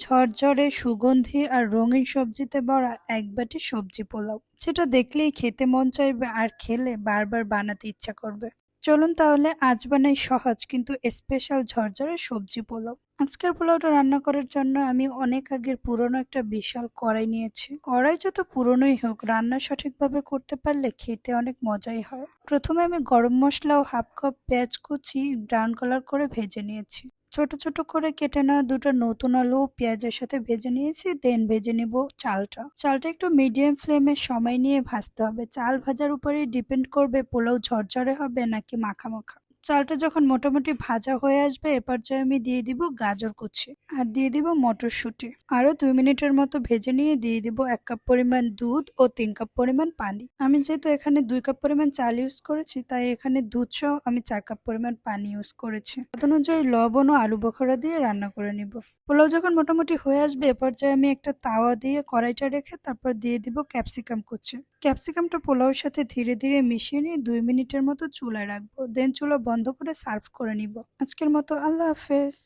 ঝরঝরে সুগন্ধি আর রঙিন সবজিতে ভরা এক বাটি সবজি পোলাও, যেটা দেখলেই খেতে মন চাইবে আর খেলে বারবার বানাতে ইচ্ছা করবে। চলুন তাহলে আজ বানাই সহজ কিন্তু স্পেশাল ঝরঝরে সবজি পোলাও। আজকের পোলাওটা রান্না করার জন্য আমি অনেক আগের পুরনো একটা বিশাল কড়াই নিয়েছি। কড়াই যত পুরনোই হোক, রান্না সঠিকভাবে করতে পারলে খেতে অনেক মজাই হয়। প্রথমে আমি গরম মশলা ও হাফ কাপ পেঁয়াজ কুচি ব্রাউন কালার করে ভেজে নিয়েছি। ছোট ছোট করে কেটে নেওয়া দুটো নতুন আলু পেঁয়াজের সাথে ভেজে নিয়েছি। দেন ভেজে নিব চালটা একটু মিডিয়াম ফ্লেমে সময় নিয়ে ভাজতে হবে। চাল ভাজার উপরে ডিপেন্ড করবে পোলাও ঝরঝরে হবে নাকি মাখা মাখা। চালটা যখন মোটামুটি ভাজা হয়ে আসবে, এ পর্যায়ে আমি দিয়ে দিব গাজর কুচি আর দিয়ে দিব মটরশুঁটি। আরো 2 মিনিটের মতো ভেজে নিয়ে দিয়ে দিব 1 কাপ পরিমাণ দুধ ও 3 কাপ পরিমাণ পানি। আমি যেহেতু এখানে 2 কাপ পরিমাণ চাল ইউজ করেছি, তাই এখানে দুধ সহ আমি 4 কাপ পরিমাণ পানি ইউজ করেছি। স্বাদ অনুযায়ী লবণ ও আলু বখরা দিয়ে রান্না করে নিব। পোলাও যখন মোটামুটি হয়ে আসবে, এ পর্যায়ে আমি একটা তাওয়া দিয়ে কড়াইটা রেখে তারপর দিয়ে দিব ক্যাপসিকাম কুচি। ক্যাপসিকামটা পোলাওর সাথে ধীরে ধীরে মিশিয়ে নিয়ে 2 মিনিটের মতো চুলায় রাখবো। দেন চুলা বন্ধ করে সার্ভ করে নিব। আজকের মতো আল্লাহ হাফেজ।